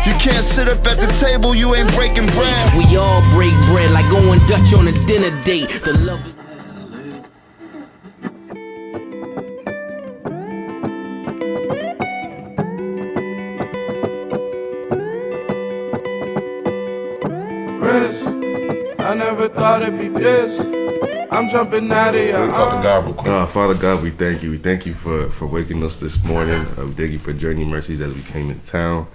You can't sit up at the table, you ain't breaking bread. We all break bread like going Dutch on a dinner date. The love. I never thought it'd be this. I'm jumping out of here. Talk to God real quick. Father God, we thank you. We thank you for waking us this morning. We thank you for journey mercies as we came in town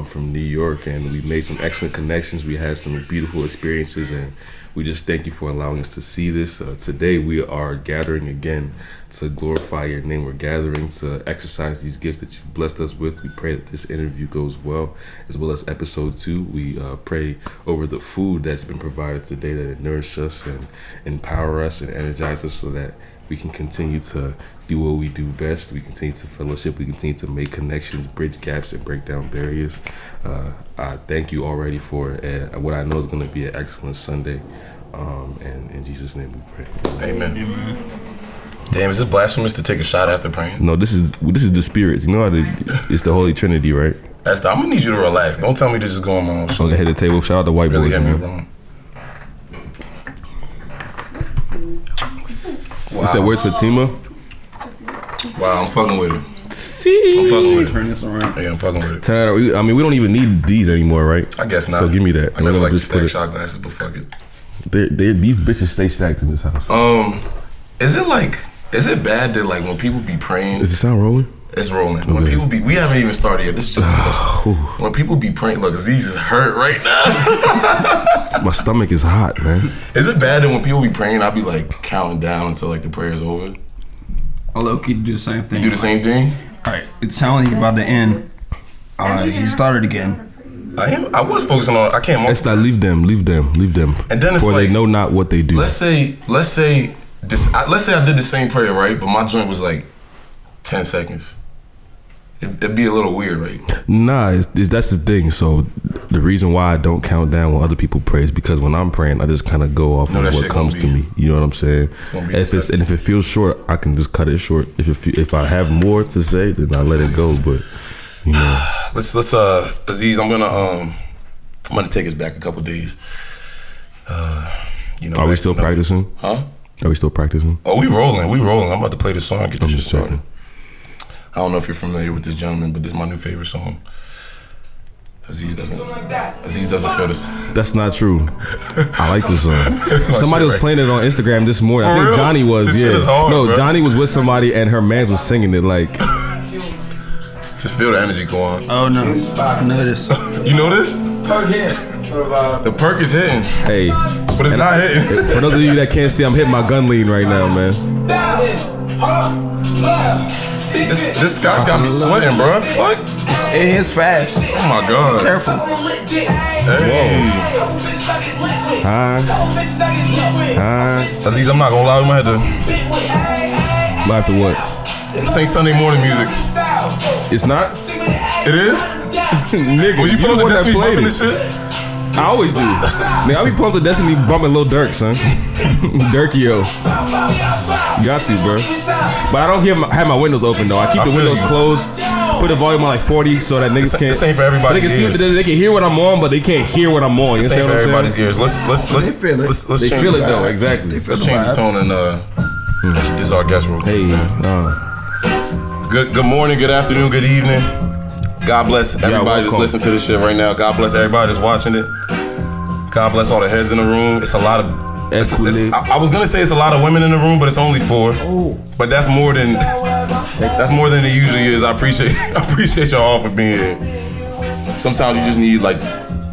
from New York, and we made some excellent connections. We had some beautiful experiences, and we just thank you for allowing us to see this. Today we are gathering again to glorify your name. We're gathering to exercise these gifts that you've blessed us with. We pray that this interview goes well, as well as episode 2. We pray over the food that's been provided today, that it nourish us and empower us and energize us so that we can continue to do what we do best. We continue to fellowship. We continue to make connections, bridge gaps, and break down barriers. I thank you already for what I know is going to be an excellent Sunday. And in Jesus' name we pray. Amen. Damn, is it blasphemous to take a shot after praying? No, this is the spirits. You know how it's the Holy Trinity, right? I'm gonna need you to relax. Don't tell me to just go on my own show. Okay, hit the table. Shout out to white really boys. Really wrong. Wow. Is that words for Tima? Wow, I'm fucking with it. I'm fucking with it. Turn this around. Yeah, I'm fucking with it. 10 we don't even need these anymore, right? I guess not. So give me that. I never like to stack shot glasses, but fuck it. These bitches stay stacked in this house. Is it bad that like when people be praying? Is the sound rolling? It's rolling. Okay. When people be, we haven't even started yet. This is just when people be praying. Look, Aziz is hurt right now. My stomach is hot, man. Is it bad that when people be praying, I be like counting down until like the prayer's over? I low-key do the same thing. You do the same thing? Alright, it sounds like about to end. He started again. I was focusing on. I can't. It's like leave them. And then it's for like they know not what they do. Let's say I did the same prayer, right? But my joint was like 10 seconds. It'd be a little weird, right? Nah, that's the thing. So the reason why I don't count down when other people pray is because when I'm praying, I just kind of go off of what comes to me. You know what I'm saying? If it feels short, I can just cut it short. If I have more to say, then I let it go. But you know, let's Aziz, I'm gonna take us back a couple days. Are we still practicing? Huh? Are we still practicing? Oh, we rolling. I'm about to play this song. Get this shit started. Checking. I don't know if you're familiar with this gentleman, but this is my new favorite song. Aziz doesn't feel this. That's not true. I like this song. Somebody was playing it on Instagram this morning. I think Johnny was. This shit is hard, bro. Johnny was with somebody and her man was singing it like. Just feel the energy go on. Oh no, I know this. You know this? Perk hit. The perk is hitting. Hey, but it's not hitting. For those of you that can't see, I'm hitting my gun lean right now, man. This scotch got me sweating, bro. Fuck. It hits fast. Oh my god. Careful. Hey. Hi. Aziz, I'm not gonna lie, we might have to. Might have to what? This ain't Sunday morning music. It's not? It is? Nigga, was you pulling the Destiny bumping this shit? I always do. Nigga, I be pulling the Destiny bumping Lil Durk, son. Durkio. Got to, bro. But I don't have my windows open, though. I keep the windows closed. Put the volume on like 40 so that niggas can't. This ain't for everybody's ears. They can hear what I'm on, but they can't hear what I'm on. You this ain't for everybody's ears. Let's they feel it. Let's they feel it though, exactly. Let's change the tone and introduce our guest real quick. Good morning, good afternoon, good evening. God bless everybody that's listening to this shit right now. God bless everybody that's watching it. God bless all the heads in the room. It's a lot of. I was gonna say it's a lot of women in the room, but it's only 4. But that's more than it usually is. I appreciate y'all all for being here. Sometimes you just need like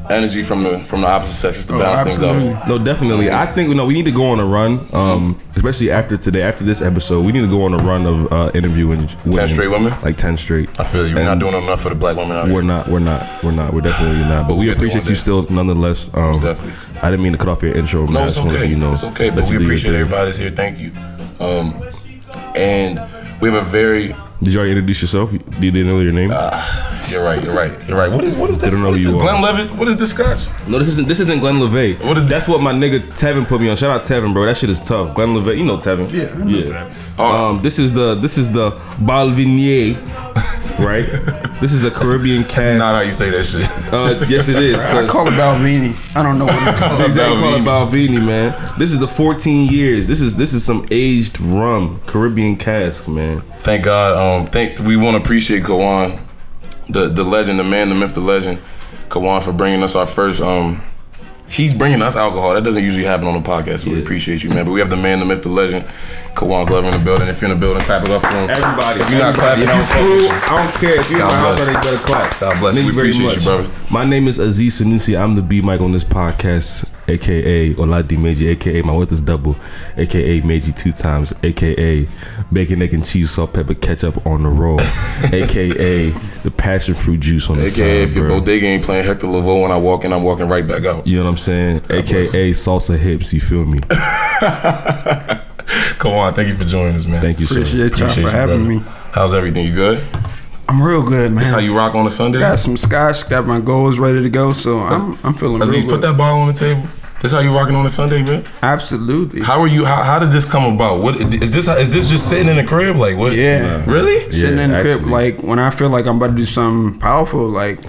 energy from the opposite sexes to balance things out. No, definitely. I think we need to go on a run, especially after today. After this episode, we need to go on a run of interviewing 10 straight women. Like 10 straight. I feel you. We're not doing enough for the black women out here. We're not. We're definitely not. But we appreciate you still, nonetheless. Definitely. I didn't mean to cut off your intro. No, it's okay. It's okay. But we appreciate everybody's here. Thank you. And we have a very. Did you already introduce yourself? You didn't know your name? You're right. What is this? They don't know what is who this? you Glenn are. Levitt? What is this scotch? No, this isn't Glenn Levitt. What is That's what my nigga Tevin put me on. Shout out Tevin, bro. That shit is tough. Glenn Levitt, you know Tevin. Yeah, I know Tevin. This is the Balvinier, right? This is a Caribbean cast. That's not how you say that shit. Yes, it is. I call it Balvini. I don't know what it's called. Exactly, call it Balvini, man. This is the 14 years. This is some aged rum, Caribbean cask, man. Thank God. We want to appreciate Kawan, the legend, the man, the myth, the legend, Kawan, for bringing us our first. He's bringing us alcohol. That doesn't usually happen on the podcast, so we appreciate you, man. But we have the man, the myth, the legend, Kawan Glover in the building. If you're in the building, clap it up for him. Everybody. If you're not clapping, I don't care. If you're in my house, you better clap. God bless. We appreciate you, brother. My name is Aziz Sanusi. I'm the B Mike on this podcast, aka Oladi Meiji, aka my width is double, aka Meiji 2 times, aka bacon, egg, and cheese, salt, pepper, ketchup on the roll, aka the passion fruit juice on the side. AKA if your bodega ain't playing Hector Lavoe when I walk in, I'm walking right back out. You know what I'm saying? God AKA bless. Salsa hips. You feel me? Come on, thank you for joining us, man. Thank you, sir. Appreciate y'all for having me. How's everything? You good? I'm real good, man. That's how you rock on a Sunday? Got some scotch, got my goals ready to go, so I'm feeling real good. Put that bottle on the table. This how you rocking on a Sunday, man? Absolutely. How are you? How did this come about? What is this? Is this just sitting in the crib? Like what? Yeah. Really? Sitting in the crib, like when I feel like I'm about to do something powerful, like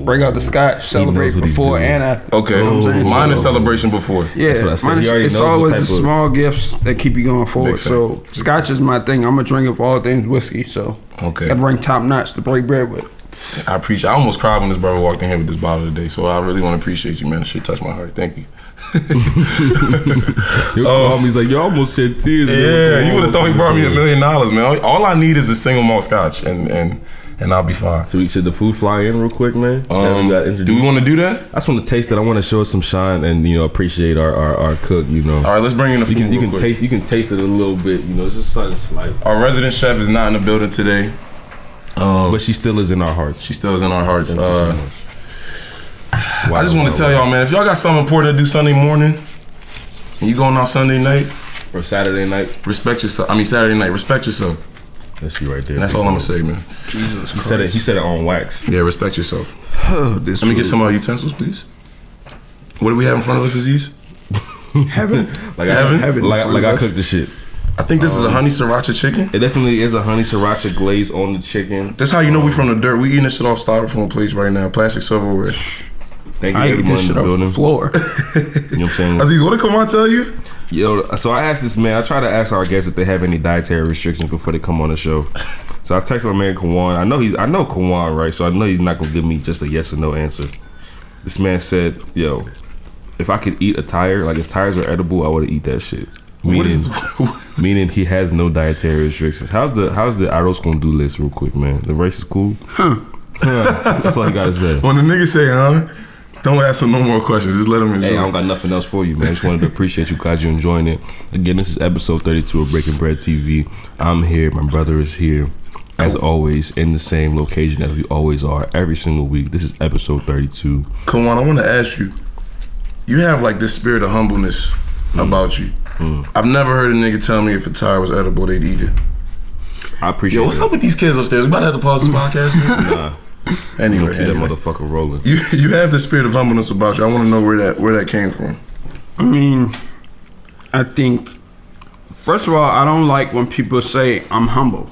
break out the scotch, celebrate before and after. Okay. You know what I'm saying? Mine is celebration before. Yeah. It's always the small gifts that keep you going forward. So scotch is my thing. I'm a drinker for all things whiskey. So okay. I bring top notch to break bread with. I appreciate. I almost cried when this brother walked in here with this bottle today. So I really want to appreciate you, man. It shit touched my heart. Thank you. He's like, you almost shed tears. Yeah, you would have thought he brought me $1 million, man. All I need is a single malt scotch, and I'll be fine. So should the food fly in real quick, man? Do we want to do that? I just want to taste it. I want to show us some shine and appreciate our cook. All right, let's bring in the food. You can taste it a little bit. It's just something slight. Our resident chef is not in the building today. But she still is in our hearts. She still is in our hearts. I just want to tell y'all, man, if y'all got something important to do Sunday morning, and you going out Sunday night or Saturday night, respect yourself. Saturday night, respect yourself. That's you right there. And that's all I'm gonna say, man. Jesus Christ. He said it on wax. Yeah, respect yourself. Let me get some of our utensils, please. What do we have in front of us, Aziz? Heaven. Like I cooked the shit. I think this is a honey sriracha chicken. It definitely is a honey sriracha glaze on the chicken. That's how you know we from the dirt. We eating this shit off styrofoam plates right now. Plastic silverware. Thank you, everyone in the building. Floor. You know what I'm saying? Aziz, what did Kawan tell you? So I asked this man. I try to ask our guests if they have any dietary restrictions before they come on the show. So I texted my man Kawan. I know Kawan, right? So I know he's not gonna give me just a yes or no answer. This man said, "Yo, if I could eat a tire, like if tires were edible, I would eat that shit." Meaning he has no dietary restrictions. How's the arroz con dulce list real quick, man? The rice is cool? That's all you gotta say. When the nigga say, don't ask him no more questions. Just let him enjoy. Hey, I don't got nothing else for you, man. I just wanted to appreciate you. Glad you're enjoying it. Again, this is episode 32 of Breaking Bread TV. I'm here. My brother is here. As always, in the same location as we always are every single week. This is episode 32. Kawan, I want to ask you. You have like this spirit of humbleness about you. I've never heard a nigga tell me if a tire was edible, they'd eat it. I appreciate it. What's up with these kids upstairs? We about to have to pause this podcast, man? Nah. Anyway, that motherfucker rolling. You have the spirit of humbleness about you. I want to know where that came from. I think, first of all, I don't like when people say I'm humble.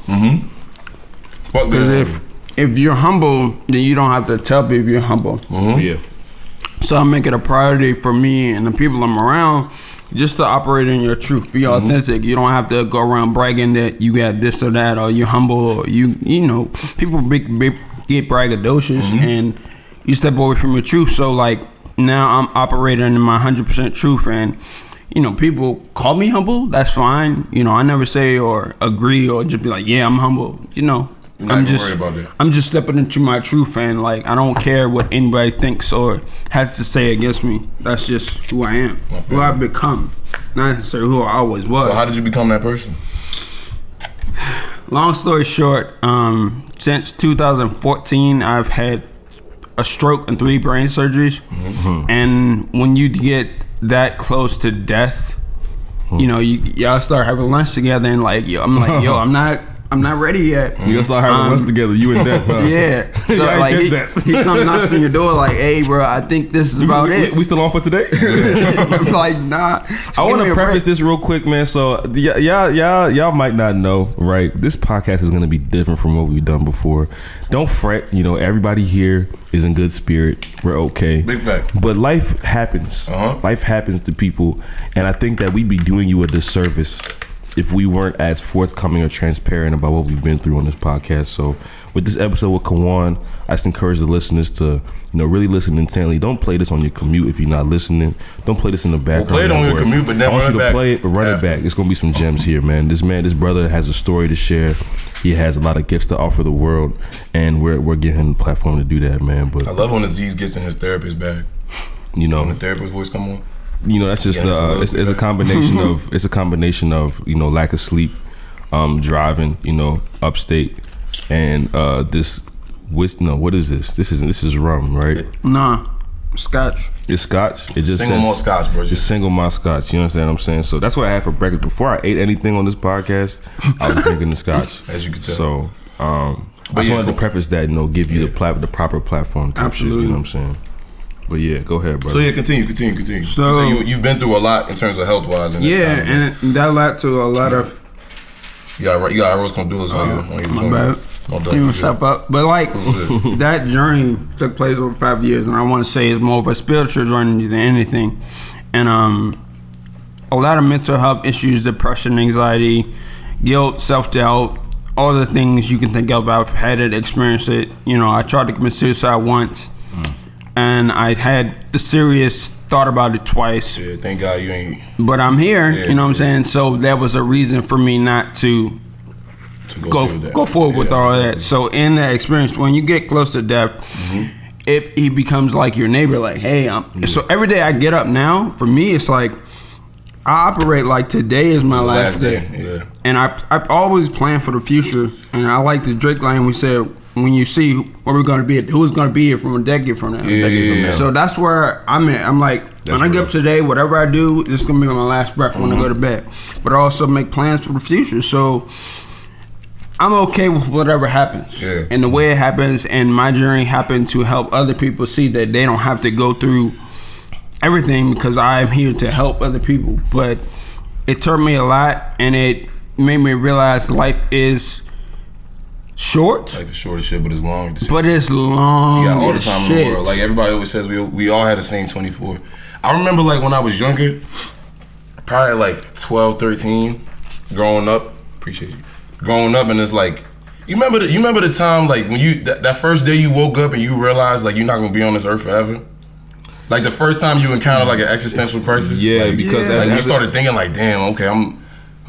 Because if you're humble, then you don't have to tell people you're humble. Yeah. So I make it a priority for me and the people I'm around just to operate in your truth, be authentic. You don't have to go around bragging that you got this or that, or you're humble, or people get braggadocious and you step away from your truth. So like now I'm operating in my 100% truth, and people call me humble. That's fine. I never say or agree or just be like, yeah, I'm humble. I'm just stepping into my truth, and like I don't care what anybody thinks or has to say against me. That's just who I am, who I've become, not necessarily who I always was. So how did you become that person? Long story short, since 2014, I've had a stroke and 3 brain surgeries, and when you get that close to death, y'all start having lunch together, and like I'm like, I'm not I'm not ready yet. We gonna start having lunch together, you and Death, huh? Yeah. So like he comes knocks on your door like, hey bro, I think this is about it. We still on for today? I'm like, nah. I want to preface this real quick, man. So y'all might not know, right? This podcast is gonna be different from what we've done before. Don't fret. You know, everybody here is in good spirit. We're okay. Big fact. But life happens. Life happens to people, and I think that we'd be doing you a disservice if we weren't as forthcoming or transparent about what we've been through on this podcast. So with this episode with Kawan, I just encourage the listeners to, really listen intently. Don't play this on your commute if you're not listening. Don't play this in the background. Well, play it on your commute, but then I want run you it to back. play it, but run it back. It's gonna be some gems here, man. This brother has a story to share. He has a lot of gifts to offer the world, and we're giving him the platform to do that, man. But I love when Aziz gets in his therapist bag. When the therapist voice come on. That's just it's a combination of lack of sleep, driving upstate, and what is this? This is rum, right? Nah, scotch. It's scotch. It just single malt scotch, bro. It's single malt scotch. You understand what I'm saying? So that's what I had for breakfast. Before I ate anything on this podcast, I was drinking the scotch. As you can tell. So I just wanted to preface that, give you the proper platform. Absolutely. Shit, you know what I'm saying? But yeah, go ahead, bro. So yeah, continue. So you've been through a lot in terms of health wise. Yeah, and that led to a lot of. You got arrows gonna do this on you. My bad. You step up, but like that journey took place over 5 years, and I want to say it's more of a spiritual journey than anything. And a lot of mental health issues, depression, anxiety, guilt, self-doubt, all the things you can think of. I've had it, experienced it. I tried to commit suicide once. And I had the serious thought about it twice. Yeah, thank God you ain't. But I'm here, you know what I'm saying? So that was a reason for me not to go forward with all that. So in that experience, when you get close to death, he becomes like your neighbor, like, hey, so every day I get up now, for me, it's like, I operate like today is my last day. Yeah. And I always plan for the future. And I like the Drake line we said, when you see where we're going to be, who's going to be here from a decade from now. Yeah. So that's where I'm at. I'm like, when I get up today, whatever I do, this is going to be my last breath when I go to bed. But I also make plans for the future. So I'm okay with whatever happens. Yeah. And the way it happens, and my journey happened to help other people see that they don't have to go through everything, because I'm here to help other people. But it taught me a lot, and it made me realize life is short. Like the short as shit, but it's long. But it's long. You got all the time in the world. Like everybody always says, we all had the same 24. I remember like when I was younger, probably like 12, 13, growing up. Appreciate you. Growing up, and it's like, you remember the time like when you that first day you woke up and you realized like you're not gonna be on this earth forever. Like the first time you encountered like an existential crisis. Yeah, like, because like you started thinking like, damn, okay, I'm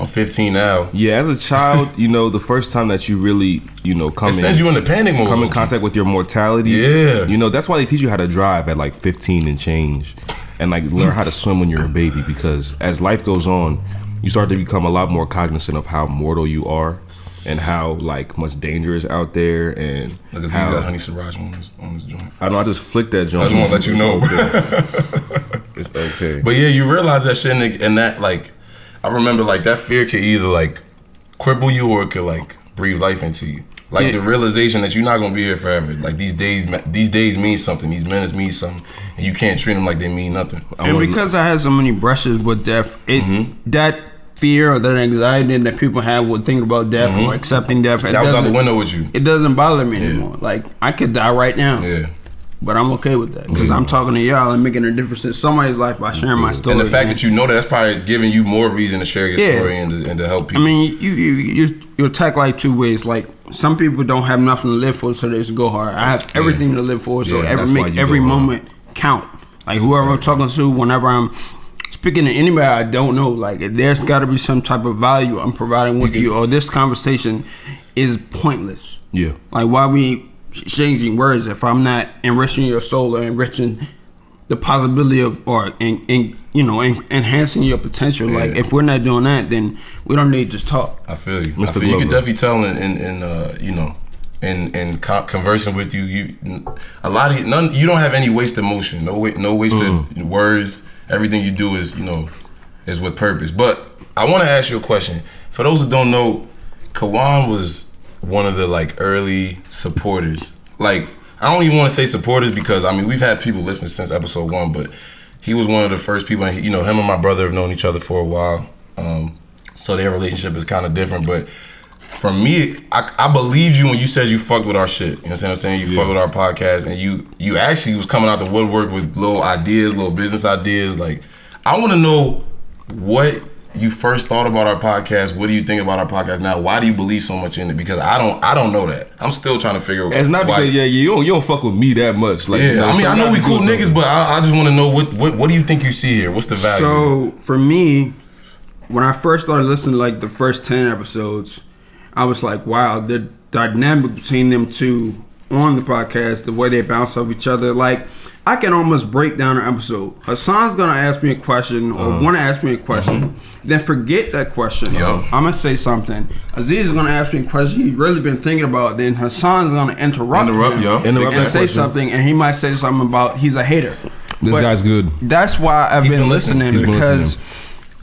15 now. Yeah, as a child, the first time that you really, it sends you in the panic mode. Come in contact with your mortality. Yeah. That's why they teach you how to drive at like 15 and change, and like learn how to swim when you're a baby, because as life goes on, you start to become a lot more cognizant of how mortal you are and how like much danger is out there. And look, he's got honey sriracha on his joint. I know, I just flicked that joint. I just want to let you know. It's okay. But yeah, you realize that shit, and that like, I remember like that fear could either like cripple you or it could like breathe life into you. Like the realization that you're not gonna be here forever. Like these days mean something. These minutes mean something, and you can't treat them like they mean nothing. And because I had so many brushes with death, that fear or that anxiety that people have with thinking about death or accepting death, that was out the window with you. It doesn't bother me anymore. Like I could die right now. Yeah. But I'm okay with that, because I'm talking to y'all and making a difference in somebody's life by sharing my story. And the fact that you know that's probably giving you more reason to share your story and to help people. I mean, you attack life two ways. Like some people don't have nothing to live for, so they just go hard. I have everything to live for, so make every moment count. Like whoever I'm talking to, whenever I'm speaking to anybody I don't know, like there's got to be some type of value I'm providing with you, or this conversation is pointless. Yeah. Like why we changing words if I'm not enriching your soul or enriching the possibility of, or enhancing your potential. Yeah. Like if we're not doing that, then we don't need to just talk. I feel you. You can definitely tell in conversing with you, you don't have any wasted motion, no wasted words. Everything you do is with purpose. But I want to ask you a question. For those that don't know, Kawan was one of the like early supporters. Like, I don't even want to say supporters because I mean we've had people listen since episode 1, but he was one of the first people. And you know, him and my brother have known each other for a while, so their relationship is kind of different. But for me, I believed you when you said you fucked with our shit. You know what I'm saying? You fucked with our podcast, and you actually was coming out the woodwork with little ideas, little business ideas. Like, I want to know what you first thought about our podcast. What do you think about our podcast now? Why do you believe so much in it? Because I don't know that. I'm still trying to figure out. It's not because you don't fuck with me that much. Like, yeah, you know, I mean, I know we cool niggas, but I just want to know what do you think you see here? What's the value? So for me, when I first started listening to like the first 10 episodes, I was like, wow, the dynamic between them two on the podcast, the way they bounce off each other, like I can almost break down an episode. Hassan's gonna ask me a question or want to ask me a question, then forget that question. I'm gonna say something. Aziz is gonna ask me a question he's really been thinking about. Then Hassan's gonna interrupt and say something, and he might say something about he's a hater. This guy's good. That's why I've been listening because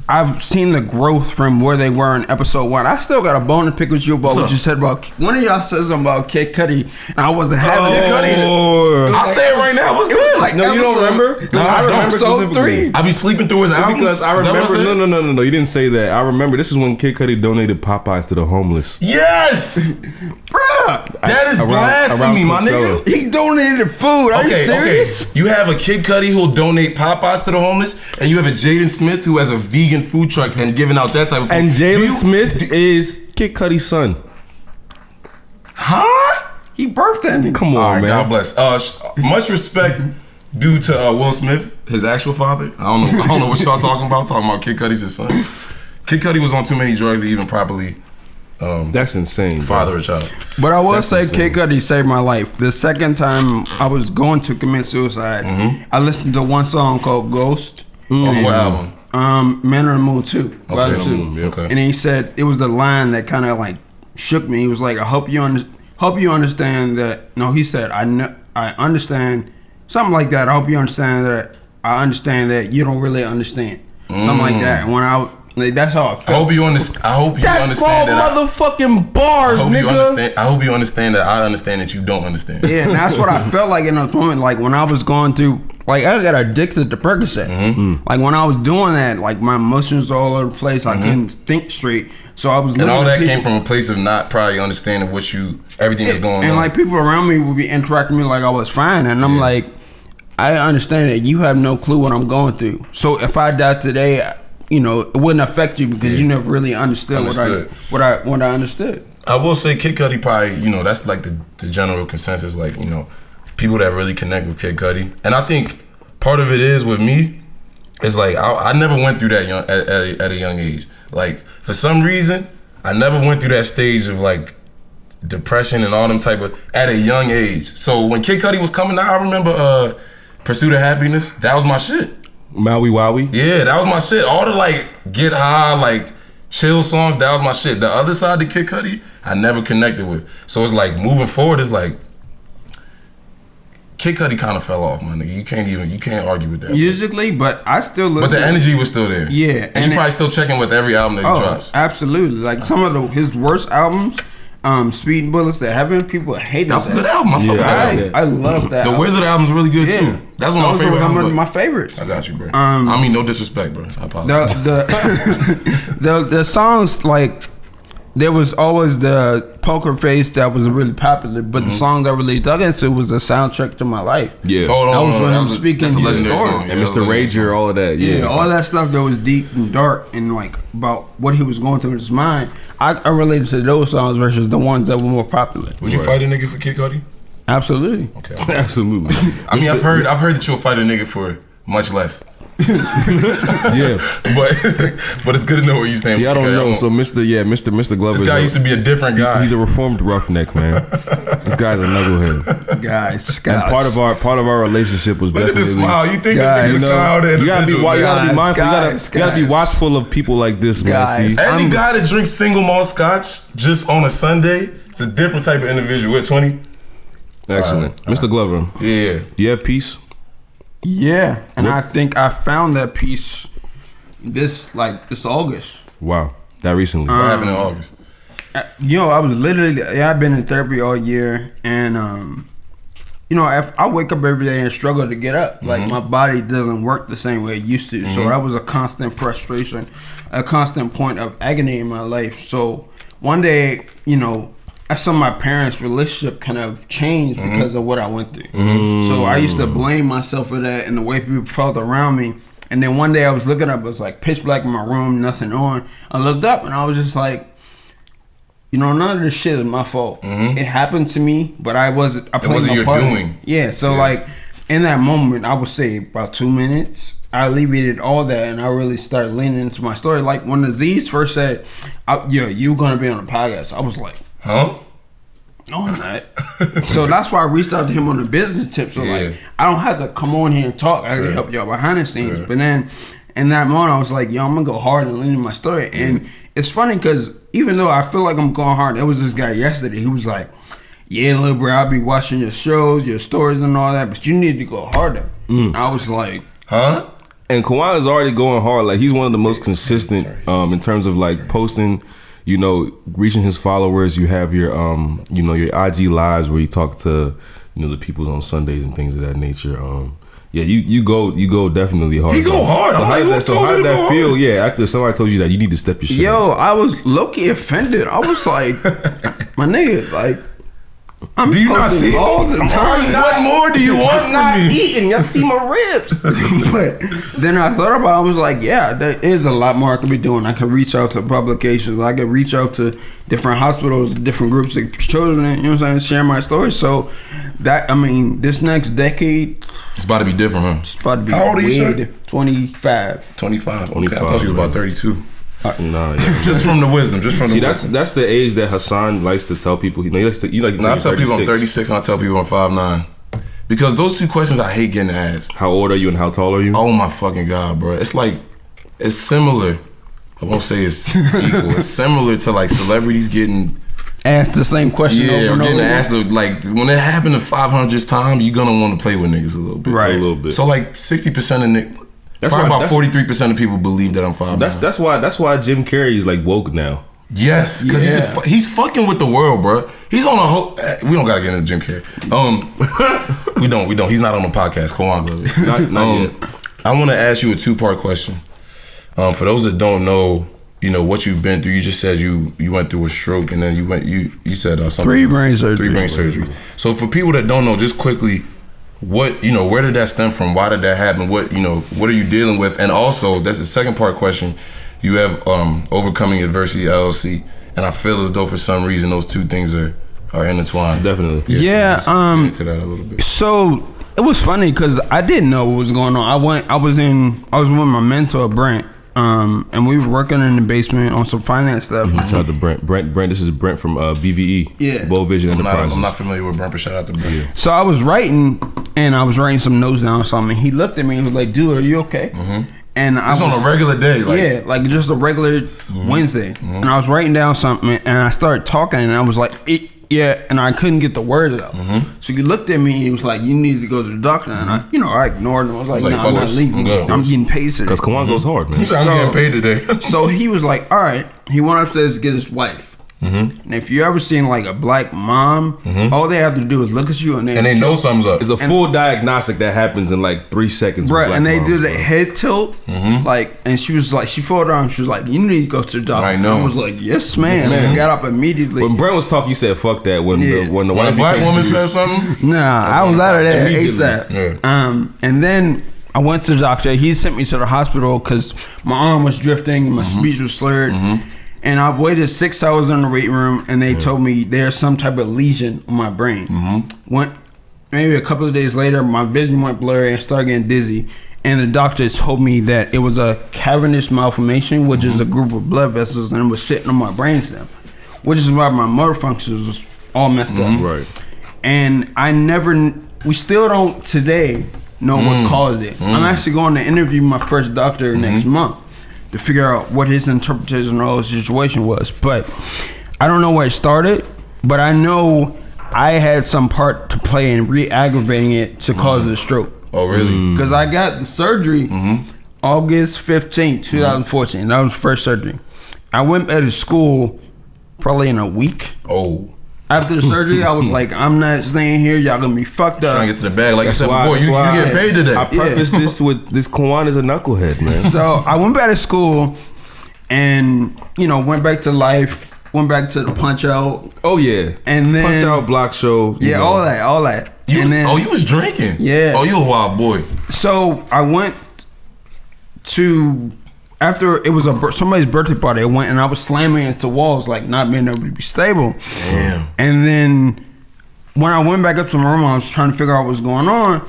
I've seen the growth from where they were in episode 1. I still got a bone to pick with you about what you said about one of y'all said something about Kid Cudi, and I wasn't having Kid Cudi. I'll say it right now. What's good? Like no, you don't remember? No, I remember episode 3. I be sleeping through his albums because I remember. No. You didn't say that. I remember. This is when Kid Cudi donated Popeyes to the homeless. Yes, bruh, that is blasphemy, my nigga. He donated food. Are you serious? Okay. You have a Kid Cudi who'll donate Popeyes to the homeless, and you have a Jaden Smith who has a vegan food truck and giving out that type of food. And Jalen Smith is Kid Cudi's son. Huh? He birthed that nigga. Come on, man. God bless. Much respect due to Will Smith, his actual father. I don't know what y'all talking about. Talking about Kid Cudi's his son. Kid Cudi was on too many drugs to even properly. That's insane. Father a child. But I will say, Kid Cudi saved my life. The second time I was going to commit suicide, I listened to one song called Ghost. What album? Man on the Moon 2. Okay. And he said it was the line that kind of like shook me. He was like, I hope you understand that. No, he said, I understand. Something like that. I hope you understand that. I understand that you don't really understand. Something like that. And when that's how I felt. I hope you understand. That's called motherfucking bars, nigga. I hope you understand that I understand that you don't understand. Yeah, and that's what I felt like in those moments. Like when I was going through, like I got addicted to Percocet. Like when I was doing that, like my emotions were all over the place. I couldn't think straight. So I was. And all that came from a place of not probably understanding everything that's going on. And like people around me would be interacting with me like I was fine, and I'm like, I understand that you have no clue what I'm going through. So if I died today, you know, it wouldn't affect you because you never really understood what I understood. I will say Kid Cudi probably, you know, that's like the general consensus, like, you know, people that really connect with Kid Cudi. And I think part of it is with me, is like I never went through that at a young age. Like for some reason, I never went through that stage of like depression and all them type of at a young age. So when Kid Cudi was coming out, I remember Pursuit of Happiness. That was my shit. Maui Wowie? Yeah, that was my shit. All the like get high, like chill songs, that was my shit. The other side of Kid Cudi, I never connected with. So it's like moving forward, it's like Kid Cudi kind of fell off, my nigga. You can't argue with that. Musically, but I still listen. But the energy was still there. Yeah. And you probably still checking with every album that he drops. Absolutely. Like some of his worst albums, Speed Bullets to Heaven, people hated that. That was a good album. I fuck with that album. I love that. The Wizard album's really good too. That's one of my favorite albums. My favorites. I got you, bro. I mean, no disrespect, bro. I apologize. The songs, like, there was always the Poker Face that was really popular, but the song that really dug into was a soundtrack to my life. Yeah. That was speaking his story. Song. And Mr. Rager, all of that. Yeah, all that stuff that was deep and dark and like about what he was going through in his mind. I related to those songs versus the ones that were more popular. Would you fight a nigga for Kid Cudi? Absolutely. Okay. Absolutely. I mean, I've heard that you'll fight a nigga for much less. Yeah, but it's good to know where you stand. See, I don't know. So Mr. Glover. This guy used to be a different guy. He's a reformed roughneck, man. This guy's a knucklehead. Guys. And part of our relationship was Look definitely. at this smile. You think this nigga's smile? You gotta be mindful. You gotta be watchful of people like this, man. See, any guy that drinks single malt scotch just on a Sunday, it's a different type of individual. At 20. Excellent, Mr. Glover. Yeah. You have peace. Yeah, and I think I found that piece this August. Wow, that recently. What happened in August? I was literally, I've been in therapy all year, and I wake up every day and struggle to get up. Like my body doesn't work the same way it used to. So that was a constant frustration, a constant point of agony in my life. So one day, I saw my parents' relationship kind of change because of what I went through. So I used to blame myself for that and the way people felt around me. And then one day I was looking up, it was like pitch black in my room, nothing on. I looked up and I was just like, none of this shit is my fault. It happened to me, but it wasn't your doing. Yeah, so like in that moment, I would say about 2 minutes, I alleviated all that and I really started leaning into my story. Like when Aziz first said, you gonna be on the podcast, I was like, huh? No, I'm not. So that's why I reached out to him on the business tip. So like, I don't have to come on here and talk. I can help y'all behind the scenes. But then in that moment, I was like, I'm gonna go hard and lean into my story. And it's funny because even though I feel like I'm going hard, there was this guy yesterday. He was like, "Yeah, little bro, I'll be watching your shows, your stories, and all that, but you need to go harder." I was like, "Huh?" And Kawan is already going hard. Like he's one of the most consistent in terms of like posting. Reaching his followers. You have your your IG lives where you talk to the people on Sundays and things of that nature. You go definitightly hard. You go hard. So how did that feel? Yeah, after somebody told you that you need to step your shit up. I was low-key offended. I was like, my nigga, like, do you not see all the time? What more do you want from me? Eating, y'all see my ribs. But then I thought about it, I was like, there is a lot more I could be doing. I could reach out to publications. I could reach out to different hospitals, different groups of children, share my story. So this next decade, it's about to be different, huh? It's about to be How old are you, sir? 25. 25. Okay, I thought you was about 32. Nah, just from the wisdom. That's the age that Hassan likes to tell people. I tell people I'm 36 and I tell people I'm 5'9". Because those two questions I hate getting asked. How old are you and how tall are you? Oh my fucking God, bro. It's like, it's similar. I won't say it's equal. It's similar to like celebrities getting asked the same question over and over. Getting asked, like, when it happened the 500th time, you're gonna want to play with niggas a little bit. Right. A little bit. So like 60% of niggas. Probably about 43% of people believe that I'm 5'9". That's why Jim Carrey is like woke now. Yes, because he's fucking with the world, bro. He's on a whole. We don't gotta get into Jim Carrey. We don't. He's not on the podcast. Kawan Glover. Not yet. I want to ask you a 2-part question. For those that don't know, what you've been through. You just said you went through a stroke, and then you said something. 3 brain surgeries. 3 brain surgeries. So for people that don't know, just quickly. What where did that stem from? Why did that happen? What are you dealing with? And also, that's the second part question. You have Overcoming Adversity LLC, and I feel as though for some reason those two things are intertwined. Definitely. Into that a little bit. So it was funny because I didn't know what was going on. I was with my mentor Brent. And we were working in the basement on some finance stuff. Shout out to Brent. This is Brent from BVE. Yeah. Bold Vision Enterprises. I'm not familiar with Brent, but shout out to Brent. Yeah. So I was writing some notes down or something. He looked at me and was like, "Dude, are you okay?" And I was on a regular day, like just a regular Wednesday. And I was writing down something, and I started talking, and I was like, and I couldn't get the words out. So he looked at me and he was like, "You need to go to the doctor." And I ignored him. I was like, "No, I'm not leaving. I'm getting paid today." Because Kawan goes hard, man. I'm getting paid today. So he was like, "All right." He went upstairs to get his wife. And if you ever seen like a black mom, all they have to do is look at you and they know something's up. It's a full diagnostic that happens in like 3 seconds. Right, and they did a head tilt, and she was like, she fell down. She was like, "You need to go to the doctor." I know. I was like, "Yes, ma'am." And got up immediately. When Brent was talking, you said, "Fuck that." When the white black woman said something, I was out of there ASAP. Yeah. And then I went to the doctor. He sent me to the hospital because my arm was drifting, my speech was slurred. And I waited 6 hours in the waiting room, and they told me there's some type of lesion on my brain. Maybe a couple of days later, my vision went blurry and started getting dizzy. And the doctor told me that it was a cavernous malformation, which is a group of blood vessels, and it was sitting on my brainstem, which is why my motor functions was all messed up. Right. And we still don't today know what caused it. I'm actually going to interview my first doctor next month to figure out what his interpretation of the situation was. But I don't know where it started, but I know I had some part to play in re-aggravating it to cause the stroke. Oh, really? Because I got the surgery August 15th, 2014. That was the first surgery. I went back to school probably in a week. Oh. After the surgery, I was like, I'm not staying here. Y'all gonna be fucked up. Trying to get to the bag. Like That's you said why- before, you that's why get paid today. I prefaced this with this Kawan is a knucklehead, man. So I went back to school and, went back to life, went back to the Punch Out. Oh yeah, And then Punch Out, Block Show. Yeah, all that. You And was drinking. Yeah. Oh, you a wild boy. So I went to, after it was somebody's birthday party, I went and I was slamming into walls, like not being able to be stable. Damn. And then when I went back up to my room, I was trying to figure out what's going on.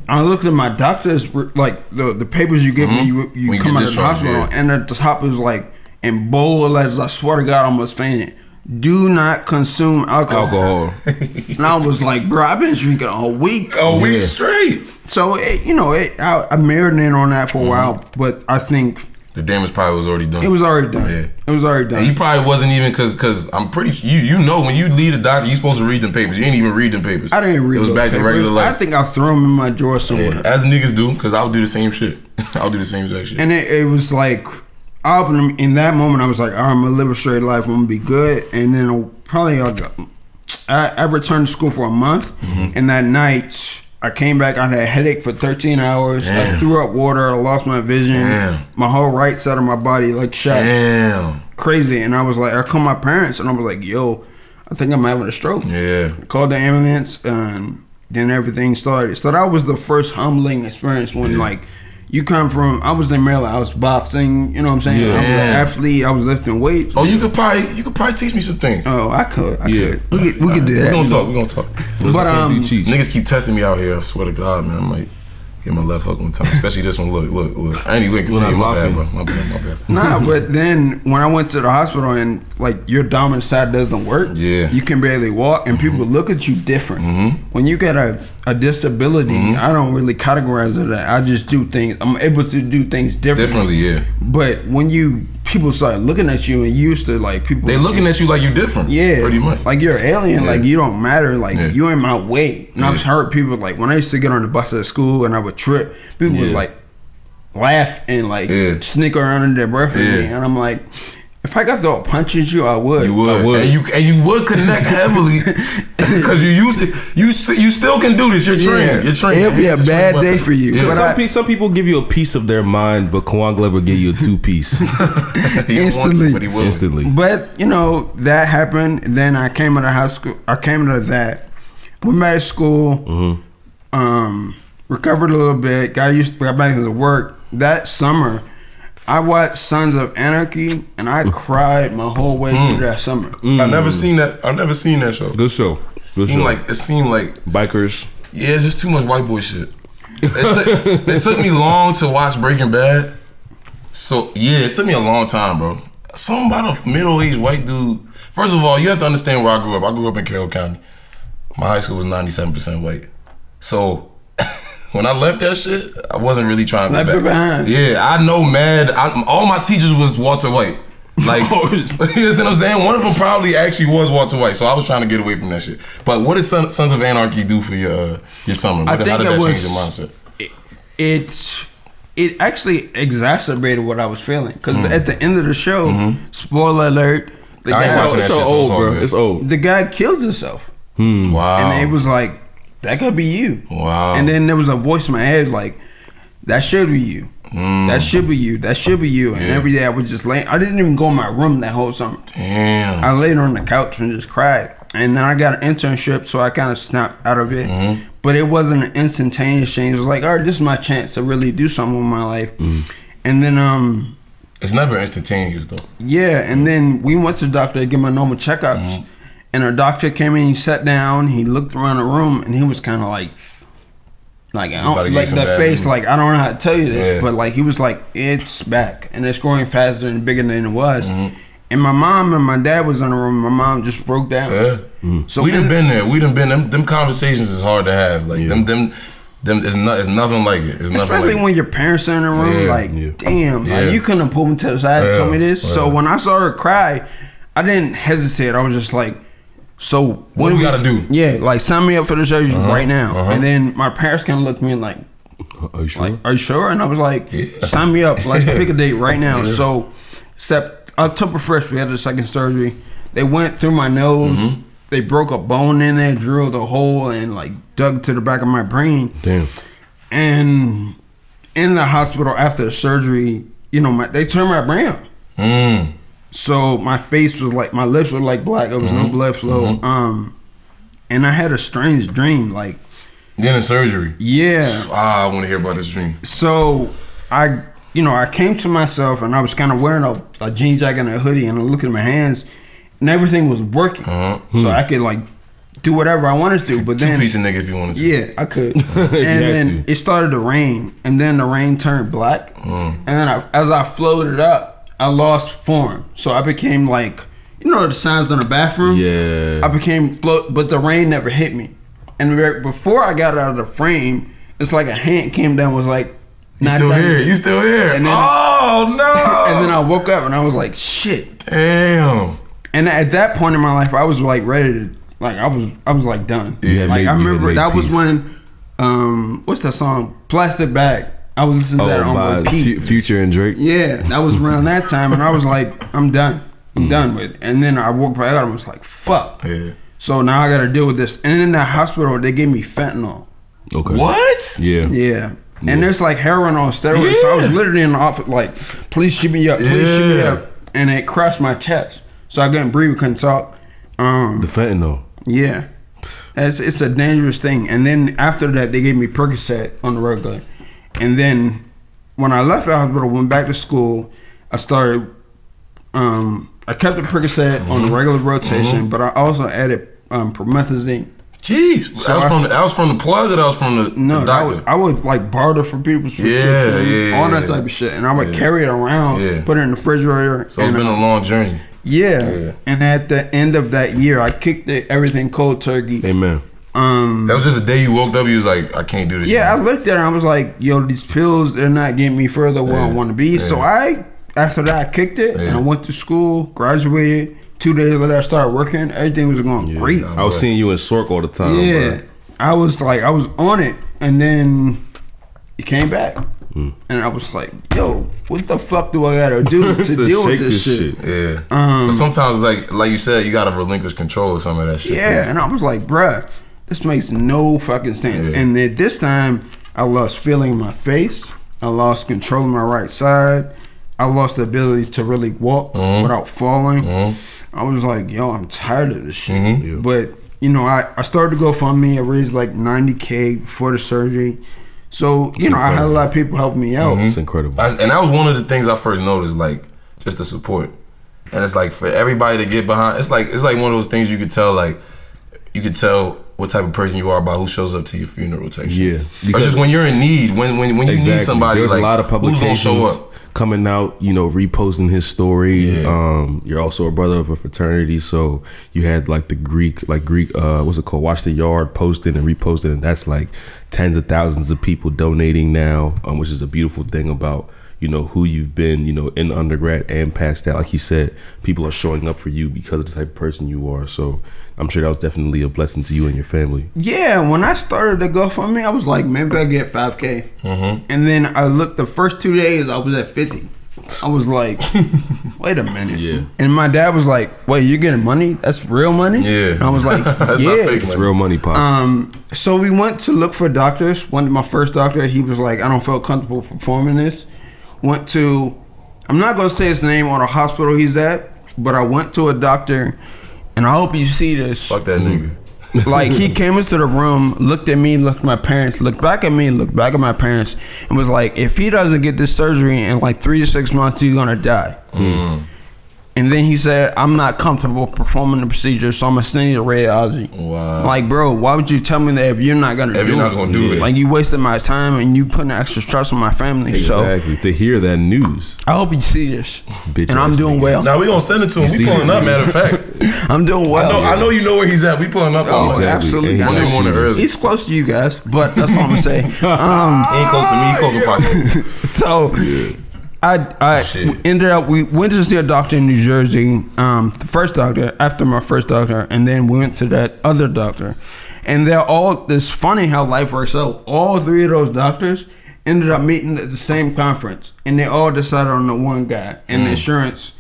I looked at my doctor's, like the papers you get when you When come get out of the discharged, hospital, yeah. and at the top it was like in bold letters. I swear to God, I almost fainted. Do not consume alcohol. And I was like, bro, I've been drinking all week. A week straight. So I marinated on that for a while, but I think The damage probably was already done. it was already done. Yeah. It was already done. And you probably wasn't even because I'm pretty you know when you leave the doctor, you supposed to read them papers. You ain't even read them papers. I didn't read. It was those back to papers. regular life. I think I threw them in my drawer somewhere. Yeah, as niggas do, because I'll do the same shit. I'll do the same exact shit. And it was like, I opened them in that moment. I was like, all right, I'm gonna live a straight life. I'm gonna be good. And then probably I returned to school for a month. And that night I came back. I had a headache for 13 hours. Damn. I threw up water. I lost my vision. Damn. My whole right side of my body like shot. Damn. Crazy. And I was like, I called my parents and I was like, yo, I think I'm having a stroke. Yeah. I called the ambulance and then everything started. So that was the first humbling experience when like you come from, I was in Maryland, I was boxing, you know what I'm saying? Yeah. I was an athlete, I was lifting weights. Oh, you could probably teach me some things. Oh, I could. Yeah. We could do that. We're gonna talk. But Niggas keep testing me out here. I swear to God, man. I might get my left hook one time. Especially this one. Look. I ain't even continue. My bad, bro. My bad. Nah, but then when I went to the hospital and like your dominant side doesn't work, Yeah. you can barely walk, and people look at you different. When you get a disability, I don't really categorize it that. I just do things. I'm able to do things differently. Yeah. But when people start looking at you and you used to like people, They looking at you like you different. yeah, Pretty much. like you're an alien. Yeah. Like you don't matter. Like Yeah. you're in my way. And I've heard people like when I used to get on the bus at school and I would trip, people would like laugh and like snicker around under their breath at me, and I'm like, if I got to punch at you, I would. You would. And you would connect heavily because you still can do this. You're trained. You're trained. It'll be a bad day for you. Yeah. But Some people give you a piece of their mind, but Kawan Glover give you a 2-piece Instantly. But he will. instantly. But that happened. Then I came out of high school. I came out of that. Went back to school. Recovered a little bit. Got back into work. That summer, I watched Sons of Anarchy, and I cried my whole way through that summer. I never seen that. I've never seen that show. Good show. It seemed like Bikers. yeah, it's just too much white boy shit. It took me long to watch Breaking Bad. So yeah, it took me a long time, bro. Something about a middle-aged white dude. First of all, you have to understand where I grew up. I grew up in Carroll County. My high school was 97% white. So when I left that shit, I wasn't really trying to Left go it back. behind. Yeah, I know mad. All my teachers was Walter White. Like, you know what I'm saying? One of them probably actually was Walter White. So I was trying to get away from that shit. But what did Sons of Anarchy do for your summer? I think How did it that was, change your mindset? It actually exacerbated what I was feeling because at the end of the show, spoiler alert, the I ain't watching guy, that shit, so old, it's all bro. good. It's old. the guy kills himself, Wow. and it was like that could be you. Wow. And then there was a voice in my head like, that should be you. That should be you. That should be you. And every day I would just lay. I didn't even go in my room that whole summer. Damn. I laid on the couch and just cried. And then I got an internship, so I kind of snapped out of it. But it wasn't an instantaneous change. It was like, all right, this is my chance to really do something with my life. And then, It's never instantaneous though. yeah, and then we went to the doctor to get my normal checkups. And our doctor came in, he sat down, he looked around the room, and he was kind of like I don't, about to get like some that bad face, news. like I don't know how to tell you this, Yeah. but like he was like, it's back, and it's growing faster and bigger than it was. And my mom and my dad was in the room. My mom just broke down. Yeah. So we done in- been there. We done been them conversations is hard to have. Like them it's nothing like it. It's nothing Especially like when your parents are in the room, Yeah. like, damn, Yeah. like you couldn't have pulled me to the side and Yeah. told me this. So Yeah. when I saw her cry, I didn't hesitate. I was just like, so What do we gotta do? Yeah, like sign me up for the surgery right now. And then my parents kind of looked at me like, Are you sure? are you sure? And I was like, sign me up. Let's pick a date right now. So, October 1st, we had the second surgery. They went through my nose. They broke a bone in there, drilled a hole, and like dug to the back of my brain. Damn. And in the hospital after the surgery, you know, they turned my brain up. So my face was like, my lips were like black. There was no blood flow. And I had a strange dream, like. Then a surgery. Yeah. I want to hear about this dream. So I came to myself and I was kind of wearing a jean jacket and a hoodie, and I looked at my hands and everything was working. So I could like do whatever I wanted to. But then two-piece nigga if you wanted to. Yeah, I could. And then it started to rain, and then the rain turned black. And then as I floated up, I lost form. So I became like, you know the signs in the bathroom? Yeah. I became float, but the rain never hit me. And before I got out of the frame, it's like a hand came down, was like, You still here. And then, oh no. And then I woke up and I was like, shit. Damn. And at that point in my life, I was like ready to, like, I was like done. Yeah, like I remember that was when, what's that song? Plastic Bag. I was listening to that on repeat. Future and Drake. Yeah, that was around that time, and I was like, I'm done. I'm done with it. And then I woke back up and was like, fuck. Yeah. So now I got to deal with this. And in that hospital, they gave me fentanyl. Okay. What? Yeah. Yeah. And there's like heroin on steroids. So I was literally in the office like, please shoot me up. Please shoot me up. And it crushed my chest. So I couldn't breathe, couldn't talk. The fentanyl. Yeah. It's a dangerous thing. And then after that, they gave me Percocet on the regular. And then when I left the hospital, went back to school, I started, I kept the Percocet on the regular rotation, but I also added promethazine. Jeez, so that was from the plug, or that was from the doctor? I would like barter for people's prescriptions, all that type of shit, and I would carry it around, put it in the refrigerator. So it's been a long journey. Yeah, and at the end of that year, I kicked everything cold turkey. Amen. That was just a day you woke up. You was like, I can't do this. Yeah, I looked at it and I was like, yo, these pills, they're not getting me further where I want to be. So after that, I kicked it and I went to school, graduated. 2 days later, I started working. Everything was going great. I was seeing you in Sork all the time. Yeah, bro. I was on it, and then it came back, and I was like, "Yo, what the fuck do I gotta do to deal with this shit?" Yeah. But sometimes, like you said, you gotta relinquish control of some of that shit. Yeah, and I was like, "Bruh, this makes no fucking sense." And then this time, I lost feeling in my face. I lost control of my right side. I lost the ability to really walk without falling. I was like, yo, I'm tired of this shit. But, you know, I started to go GoFundMe. I raised like $90K before the surgery. So, you know, I had a lot of people helping me out. It's incredible. And that was one of the things I first noticed, like, just the support. And it's like, for everybody to get behind, it's like one of those things you could tell, like, you could tell what type of person you are by who shows up to your funeral rotation. Yeah. Or just when you're in need, when you need somebody, there's like, a lot of publications who's gonna show up? Coming out, you know, reposting his story. You're also a brother of a fraternity, so you had like the Greek, what's it called? Watch the Yard posted and reposted, and that's like tens of thousands of people donating now, which is a beautiful thing about, you know, who you've been, you know, in undergrad and past that. Like he said, people are showing up for you because of the type of person you are. So I'm sure that was definitely a blessing to you and your family. Yeah, when I started to GoFundMe, I was like, maybe I get 5K. And then I looked, the first 2 days, I was at 50. I was like, wait a minute. Yeah. And my dad was like, wait, you're getting money? That's real money? Yeah. And I was like, yeah. It's real money, Pops. So we went to look for doctors. Went to my first doctor. He was like, I don't feel comfortable performing this. Went to, I'm not going to say his name or the hospital he's at, but I went to a doctor, and I hope you see this. Fuck that nigga. Like, he came into the room, looked at me, looked at my parents, looked back at me, looked back at my parents, and was like, if he doesn't get this surgery in like 3 to 6 months, he's going to die. And then he said, I'm not comfortable performing the procedure, so I'm going to send you to radiology. Wow. Like, bro, why would you tell me that if you're not going to do it? If you're not going to do it. Like, you wasted my time and you putting extra stress on my family. Exactly. So, to hear that news. I hope you see this. Bitch, and I'm doing well. Now, we going to send it to him. We pulling up, matter of fact. I'm doing well. I know you know where he's at. We pulling up. Oh, absolutely. Monday morning early. He's close to you guys, but that's all I'm going to say. He ain't close to me. He close to Pops. So, I ended up, we went to see a doctor in New Jersey, the first doctor, after my first doctor, and then we went to that other doctor. And they're all, it's funny how life works out. All three of those doctors ended up meeting at the same conference, and they all decided on the one guy, and the insurance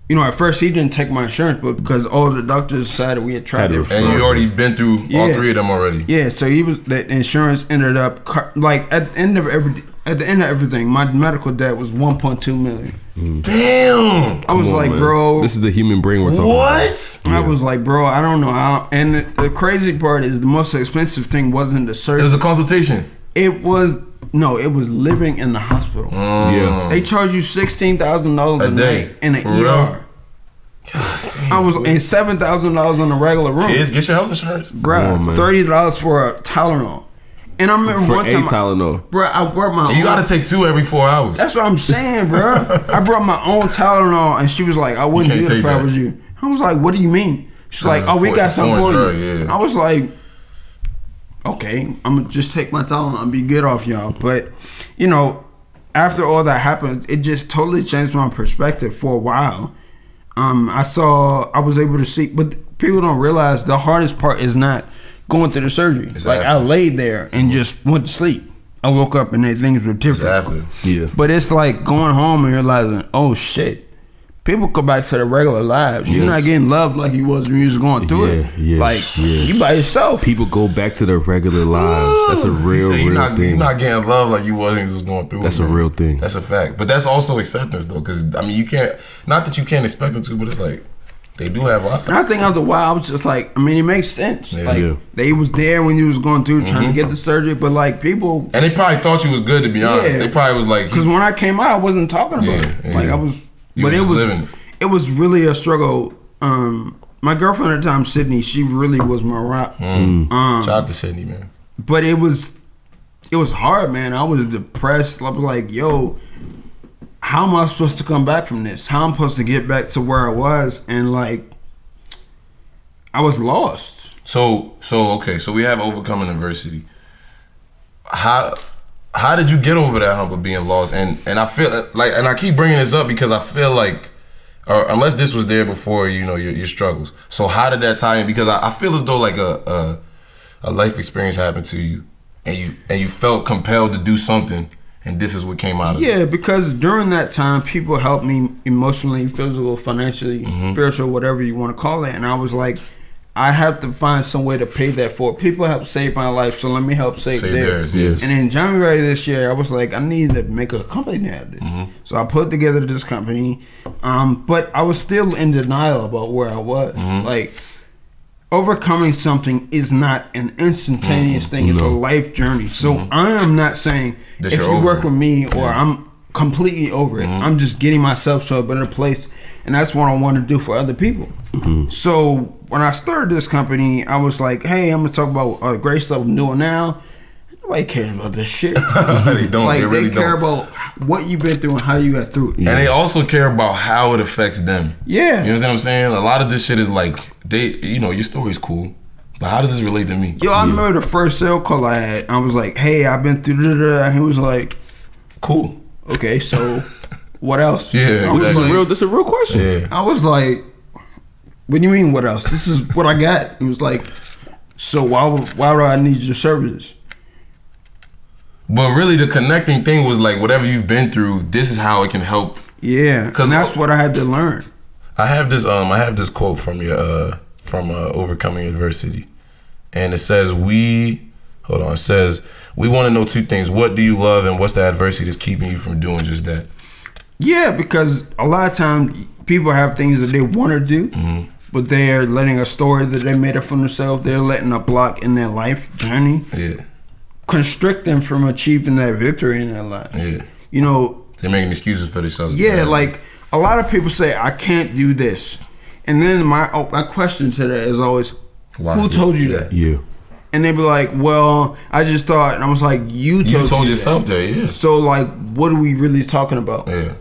you know, at first he didn't take my insurance, but because all the doctors decided we had tried it. And you already been through all 3 of them already. Yeah, so the insurance ended up like at the end of everything, my medical debt was $1.2 million. Damn. I was like, man. Bro, this is the human brain we're talking about. What? I was like, bro, I don't know how. And the crazy part is the most expensive thing wasn't the surgery. It was a consultation. It was living in the hospital. Yeah, they charge you $16,000 a night in an ER. I was in $7,000 in a regular room. Kids, get your health insurance, bro. $30 for a Tylenol. And I remember for one time, Tylenol, bro. I brought my. You gotta take 2 every 4 hours. That's what I'm saying, bro. I brought my own Tylenol, and she was like, "I wouldn't do it if I was you." I was like, "What do you mean?" She's like, "Oh, we got something for you." Yeah. I was like, "Okay, I'm gonna just take my Tylenol and be good off y'all." But you know, after all that happened, it just totally changed my perspective for a while. I was able to see, but people don't realize the hardest part is not going through the surgery. It's like after. I laid there and just went to sleep. I woke up and things were different. It's after. Yeah. But it's like going home and realizing, oh shit, people go back to their regular lives. You're not getting loved like you was when you was going through it. You by yourself. People go back to their regular lives. That's a real thing. You're not getting loved like you was when you was going through it. That's a real thing. That's a fact. But that's also acceptance though, because I mean you can't. Not that you can't expect them to, but it's like. They do have lives. And I think after a while, I was just like, I mean, it makes sense. They was there when you was going through trying to get the surgery, but like people. And they probably thought you was good, to be honest. They probably was like. Because when I came out, I wasn't talking about it. Like I was. But it was really a struggle. My girlfriend at the time, Sydney, she really was my rock. Shout out to Sydney, man. But it was hard, man. I was depressed. I was like, yo. How am I supposed to come back from this? How am I supposed to get back to where I was? And like, I was lost. So we have overcoming adversity. How did you get over that hump of being lost? And I feel like, and I keep bringing this up because I feel like, or unless this was there before, you know, your struggles. So how did that tie in? Because I feel as though like a life experience happened to you, and you felt compelled to do something. And this is what came out of it. Yeah, because during that time, people helped me emotionally, physical, financially, spiritual, whatever you want to call it. And I was like, I have to find some way to pay that forward. People helped save my life, so let me help save theirs. Yes. And in January this year, I was like, I need to make a company out of this. So I put together this company, but I was still in denial about where I was. Like, overcoming something is not an instantaneous thing. It's a life journey. So I am not saying if you work with me or I'm completely over it. I'm just getting myself to a better place, and that's what I want to do for other people. So when I started this company, I was like, hey, I'm gonna talk about great stuff I'm doing now. Nobody cares about this shit. They don't. Like, they really care don't. about what you've been through and how you got through it. And they also care about how it affects them. Yeah. You know what I'm saying? A lot of this shit is like, your story's cool, but how does this relate to me? Yo, I remember the first sale call I had. I was like, hey, I've been through and he was like, cool. Okay, so what else? Yeah, this is a real question. Yeah. I was like, what do you mean what else? This is what I got. He was like, so why do I need your services? But really, the connecting thing was like, whatever you've been through, this is how it can help. Yeah, because that's what I had to learn. I have this quote from from Overcoming Adversity, and it says we want to know 2 things: what do you love, and what's the adversity that's keeping you from doing just that? Yeah, because a lot of times people have things that they want to do, but they're letting a story that they made up for themselves. They're letting a block in their life journey. Yeah. Constrict them from achieving that victory in their life. Yeah. You know, they're making excuses for themselves. Yeah, like a lot of people say, I can't do this. And then my question to that is always, who told you that? You. And they be like, well, I just thought, and I was like, you told yourself that, yeah. So like, what are we really talking about? Yeah.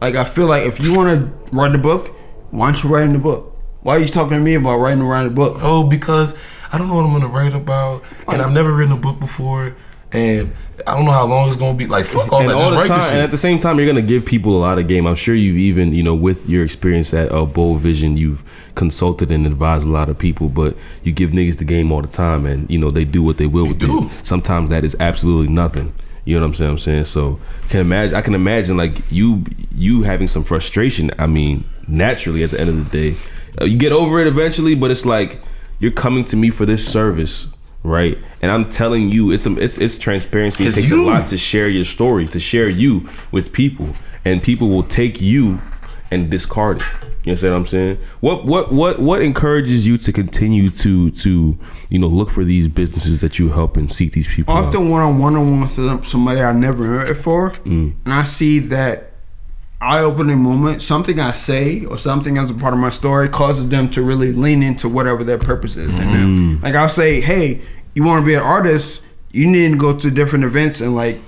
Like, I feel like if you want to write a book, why aren't you writing the book? Why are you talking to me about writing a book? Oh, because I don't know what I'm gonna write about, and I've never written a book before, and I don't know how long it's gonna be. Like, fuck all and that, all just the write time, this shit. And at the same time, you're gonna give people a lot of game. I'm sure you've even, with your experience at Bold Vision, you've consulted and advised a lot of people, but you give niggas the game all the time, and they do what they will with it. Sometimes that is absolutely nothing. You know what I'm saying? So I can imagine like you having some frustration. I mean, naturally at the end of the day, you get over it eventually, but it's like you're coming to me for this service, right? And I'm telling you, it's transparency. It takes a lot to share your story, to share you with people, and people will take you and discard it. You know what I'm saying? What encourages you to continue to look for these businesses that you help and seek these people out? Often when I'm one-on-one with somebody I never met before, and I see that eye-opening moment, something I say or something as a part of my story causes them to really lean into whatever their purpose is. And like I'll say, hey, you want to be an artist, you need to go to different events and like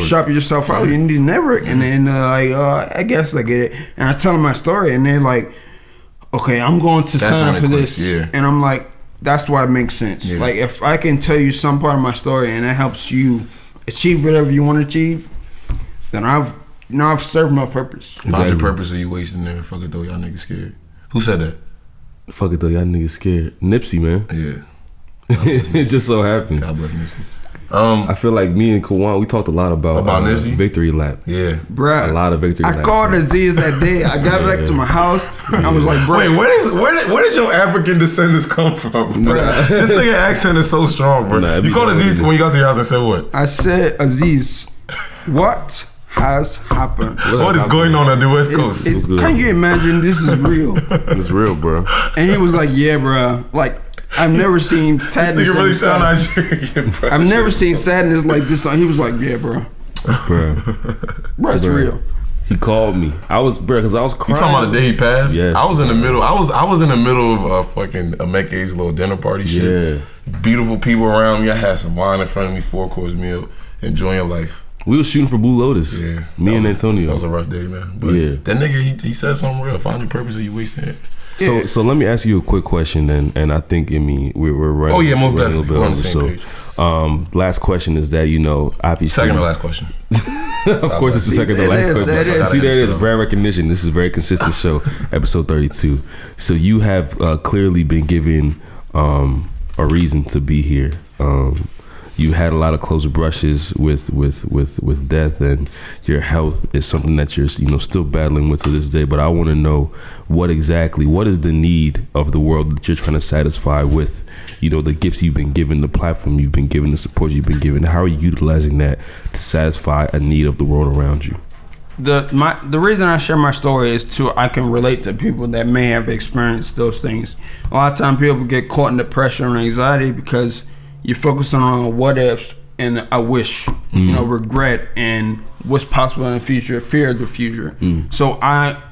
shop yourself out. You need to network. And then I guess I get it. And I tell them my story, and they're like, okay, I'm going to sign up for this. Yeah. And I'm like, that's why it makes sense. Yeah. Like if I can tell you some part of my story and it helps you achieve whatever you want to achieve, then I've served my purpose. Find your purpose, or you wasting there. Fuck it though, y'all niggas scared. Who said that? Fuck it though, y'all niggas scared. Nipsey, man. Yeah. It just so happened. God bless Nipsey. I feel like me and Kawan, we talked a lot about Nipsey? Victory Lap. Yeah. Bruh. A lot of Victory Lap. I called Aziz that day. I got back to my house. I was like, bro. Wait, where did your African descendants come from? Bruh. This nigga accent is so strong, bro. You called Aziz when you got to your house and said what? I said, Aziz, what has happened? What is going on the West Coast? Can you imagine this is real? It's real, bro. And he was like, yeah, bro. Like, I've never seen sadness. This nigga really sound Nigerian, bro. I've never seen sadness like this. He was like, yeah, bro. Bro, it's real. He called me. I was crying. You talking about the day he passed? Yes. I was in the middle. I was in the middle of fucking Ameke's little dinner party shit. Yeah. Beautiful people around me. I had some wine in front of me, 4-course meal. Enjoying your life. We was shooting for Blue Lotus. Yeah. Me and Antonio. That was a rough day, man. But that nigga, he said something real. Find your purpose or you wasting it. So let me ask you a quick question then, and I think we're right. Oh yeah, most definitely. We're on the same page. Last question is that obviously second to last question. Of course, it's the second to last question. See, there it is, brand recognition. This is a very consistent show, episode 32. So you have clearly been given a reason to be here. You had a lot of close brushes with death, and your health is something that you're still battling with to this day. But I want to know what is the need of the world that you're trying to satisfy with, the gifts you've been given, the platform you've been given, the support you've been given. How are you utilizing that to satisfy a need of the world around you? The reason I share my story is I can relate to people that may have experienced those things. A lot of times people get caught in depression and anxiety because you're focusing on what ifs and I wish, regret and what's possible in the future, fear of the future. So I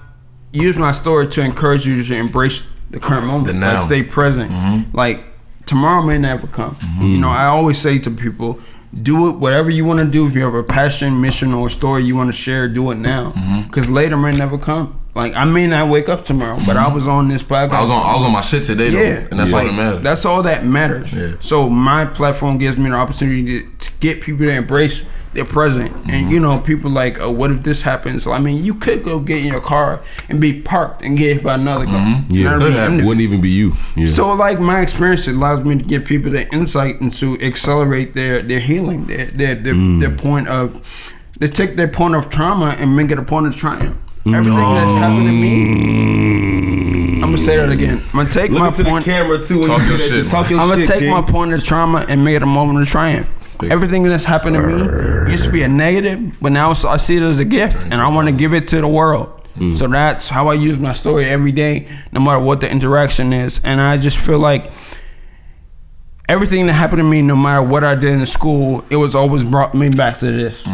use my story to encourage you to embrace the current moment, like stay present. Like tomorrow may never come. I always say to people, do it, whatever you want to do. If you have a passion, mission, or story you want to share, do it now, because later may never come. Like I may not wake up tomorrow, but I was on this platform. I was on my shit today, though, and that's all that matters. That's all that matters. Yeah. So my platform gives me the opportunity to get people to embrace their present, and people like, oh, what if this happens? So, I mean, you could go get in your car and be parked and get hit by another car. Yeah, wouldn't even be you. Yeah. So like my experience allows me to give people the insight and to accelerate their healing, their point of, they take their point of trauma and make it a point of triumph. Everything that's happened to me, I'm gonna say that again. I'm gonna take my point. Camera too. Talk your shit. I'm gonna take my point of trauma and make it a moment of triumph. Everything that's happened to me used to be a negative, but now I see it as a gift, and I want to give it to the world. So that's how I use my story every day, no matter what the interaction is. And I just feel like everything that happened to me, no matter what I did in school, it was always brought me back to this.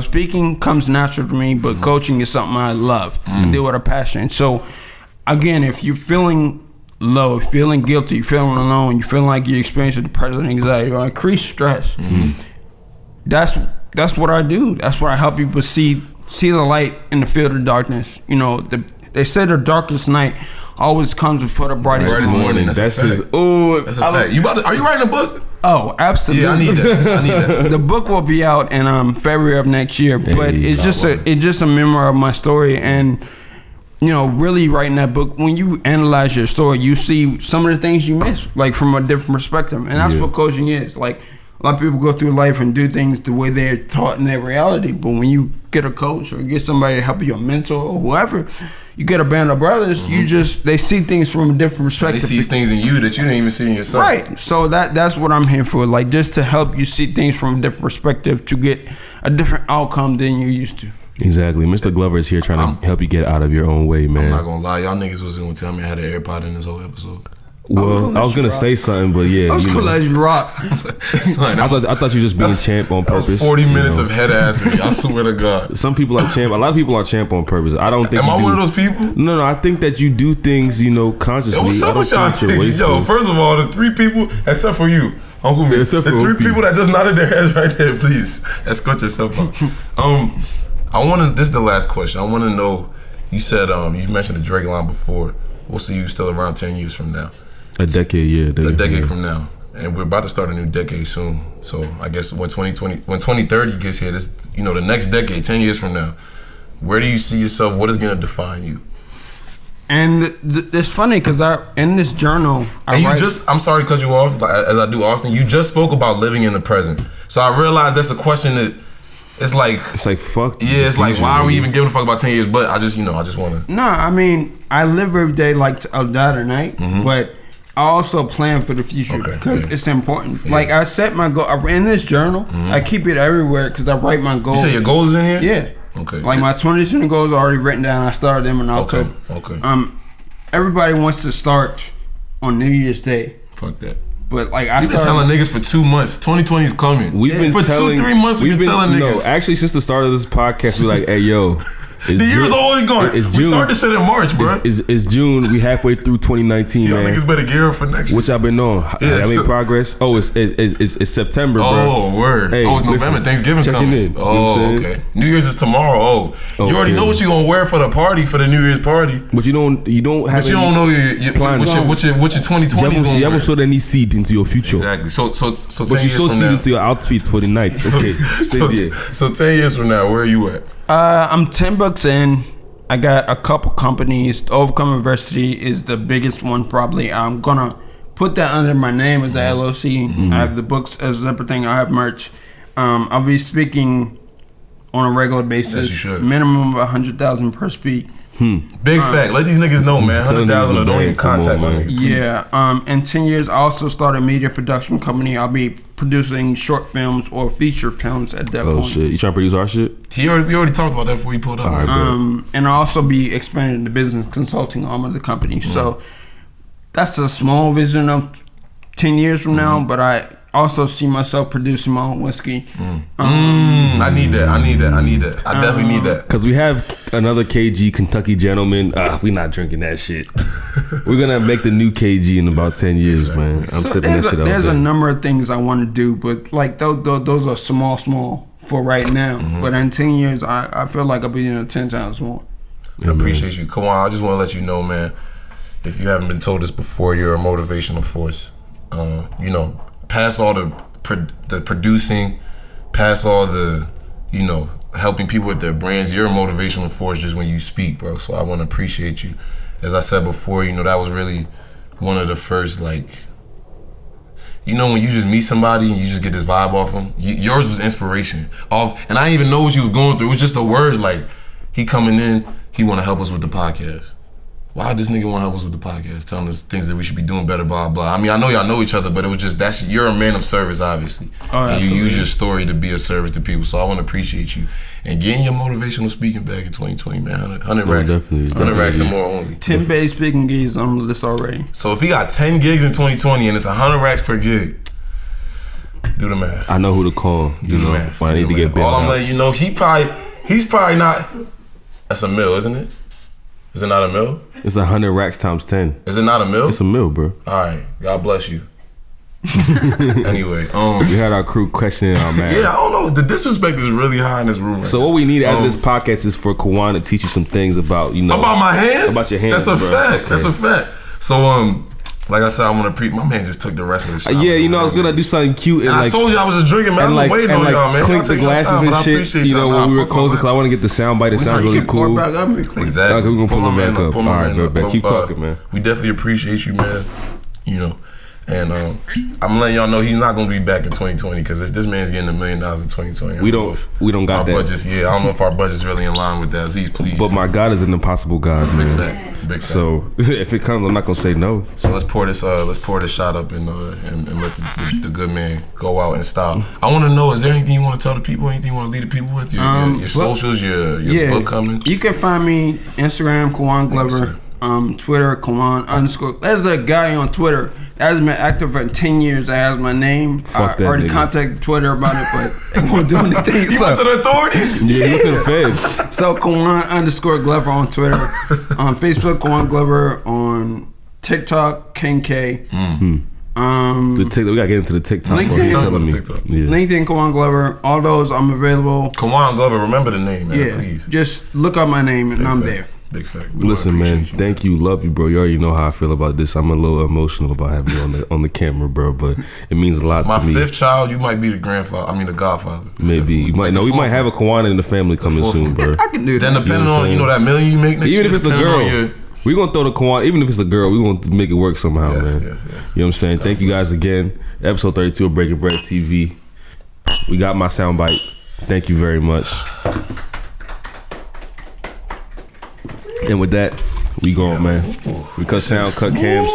Speaking comes natural to me, but coaching is something I love. I do with a passion. So again, if you're feeling low, feeling guilty, feeling alone, you feel like you're experiencing depression, anxiety, or increased stress, that's what I do. That's what I help people see the light in the field of darkness. They say the darkest night always comes before the brightest morning. That's a fact. Are you writing a book? Oh, absolutely. Yeah, I need that. The book will be out in February of next year, but it's just a memoir of my story. And really writing that book, when you analyze your story, you see some of the things you miss, like from a different perspective. And that's what coaching is. Like, a lot of people go through life and do things the way they're taught in their reality. But when you get a coach or get somebody to help you, a mentor or whoever, you get a band of brothers. They see things from a different perspective. They see things in you that you didn't even see in yourself. Right. So that's what I'm here for. Like, just to help you see things from a different perspective to get a different outcome than you're used to. Exactly. Mr. Glover is here trying to help you get out of your own way, man. I'm not gonna lie, y'all niggas was gonna tell me I had an AirPod in this whole episode. Well, I was gonna say something, but yeah, I was gonna let you rock. Son, I thought you were just being champ on purpose. That was 40 minutes of head assery. I swear to God. Some people are champ. A lot of people are champ on purpose. I don't think. Am I one of those people? No. I think that you do things, consciously. Yo, what's up with y'all niggas? Yo, first of all, the 3 people, except for you, Uncle Me, the 3 people that just nodded their heads right there, please escort yourself out. This is the last question. I want to know. You said you mentioned the Drake line before. We'll see you still around 10 years from now. A decade, yeah. A decade from now. And we're about to start a new decade soon. So I guess when 2030 gets here, this the next decade, 10 years from now, where do you see yourself? What is going to define you? And it's funny because in this journal, I'm sorry to cut you off, as I do often. You just spoke about living in the present. So I realized that's a question that it's like fuck. Yeah, it's like, why are we even giving a fuck about 10 years? But I just want to. No, I mean, I live every day like I'll die tonight, but I also plan for the future because it's important. Yeah. Like, I set my goal in this journal. I keep it everywhere because I write my goals. You say your goals in here? Yeah. Okay. Like, my 2020 goals are already written down. I started them in October. Okay. Everybody wants to start on New Year's Day. Fuck that. But like, We've been telling niggas for 2 months. 2020 is coming. We've been for 2-3 months. We've been telling niggas. No, actually, since the start of this podcast, we're like, hey, yo. The year's always going. We started this shit in March, bro. It's June. We halfway through 2019, man. Niggas better gear up for next year. Which I've been on. I made progress. Oh, it's September, bro. Oh, word. Hey, it's November. Thanksgiving's coming. In. Oh, okay. New Year's is tomorrow. Oh, you already know what you gonna wear for the party, for the New Year's party. But you don't have. But you don't know what your 2020 is gonna wear. You haven't sowed any seed into your future. Exactly. So 10 years from now. But you sow seed into your outfits for the night. Okay. So 10 years from now, where are you at? I'm $10 in. I got a couple companies. Overcome University is the biggest one, probably. I'm gonna put that under my name as a LLC. I have the books as everything. I have merch. I'll be speaking on a regular basis. Yes, you should. Minimum of 100,000 per speak. Big fact. Let these niggas know, man. 100,000 or don't even contact my nigga. Yeah. In 10 years, I also started a media production company. I'll be producing short films or feature films at that point. Oh shit! You trying to produce our shit? We already talked about that before you pulled up. Right, and I'll also be expanding the business consulting arm of the company. So that's a small vision of 10 years from now, but I also see myself producing my own whiskey. I need that. I definitely need that. Because we have another KG Kentucky gentleman. We not drinking that shit. We're going to make the new KG in about 10 years, man. I'm sipping that shit out. There's a number of things I want to do, but like those are small for right now. But in 10 years, I feel like I'll be doing 10 times more. I appreciate you. Kawan, I just want to let you know, man, if you haven't been told this before, you're a motivational force. Pass all the producing, pass all the, helping people with their brands. You're a motivational force just when you speak, bro. So I want to appreciate you. As I said before, that was really one of the first, when you just meet somebody and you just get this vibe off them. Yours was inspiration. And I didn't even know what you was going through. It was just the words like, he coming in, he want to help us with the podcast. Why this nigga want to help us with the podcast? Telling us things that we should be doing better, blah, blah. I mean, I know y'all know each other, but it was just, you're a man of service, obviously. And you use your story to be of service to people. So I want to appreciate you. And getting your motivational speaking back in 2020, man. 100 racks. Definitely. 100 racks and more only. 10 paid speaking gigs on the list already. So if he got 10 gigs in 2020 and it's 100 racks per gig, do the math. I know who to call. Do the math. When I need to get bailed All I'm out. letting you know, he's probably not. That's a mill, isn't it? Is it not a mill? It's 100 racks times 10. Is it not a mill? It's a mill, bro. All right. God bless you. Anyway, we had our crew questioning our man. Yeah, I don't know. The disrespect is really high in this room. So what we need out of this podcast is for Kawan to teach you some things about, about my hands. About your hands. That's a bro. fact. Okay. That's a fact. So like I said, I want to my man just took the rest of the shot. Yeah, I was gonna do something cute and I told you I was just drinking, man. I'm waiting on y'all, man. Clink the glasses and shit. When we were closing, because I want to get the sound bite. It sounds really cool. Exactly. Okay, we're gonna pull him back up. All right, bro. Keep talking, man. We definitely appreciate you, man. And I'm letting y'all know he's not gonna be back in 2020 because if this man's getting $1 million in 2020, we don't got that. Budgets, I don't know if our budget's really in line with that. Aziz, please. But my God is an impossible God, man. Big fact. So if it comes, I'm not gonna say no. So let's pour this shot up and let the good man go out in style. I want to know, is there anything you want to tell the people? Anything you want to leave the people with? Your socials, your book coming. You can find me Instagram Kawan Glover. Twitter, Kawan_. There's a guy on Twitter that has been active for 10 years that has my name. I already contacted Twitter about it, but it won't do anything. You went to the authorities? Yeah, you went to the feds. So Kawan_Glover on Twitter. On Facebook, Kawan Glover. On TikTok, King K. The TikTok, we gotta get into the TikTok. LinkedIn, Kawan Glover. All those I'm available. Kawan Glover, remember the name, man. Please. Just look up my name and I'm there. Big fact. Listen, man, thank you, love you, bro. You already know how I feel about this. I'm a little emotional about having you on the camera, bro, but it means a lot to me. My fifth child, you might be the grandfather. I mean, the godfather. Maybe you might. No, we might have a Kawan in the family coming soon, bro. I can do that. Then depending on that million you make next year. Even if it's a girl, we gonna throw the Kawan. Even if it's a girl, we gonna make it work somehow, man. Yes. You know what I'm saying? Thank you guys again. Episode 32 of Breaking Bread TV. We got my soundbite. Thank you very much. And with that, we going, man. We cut sound, cut cams.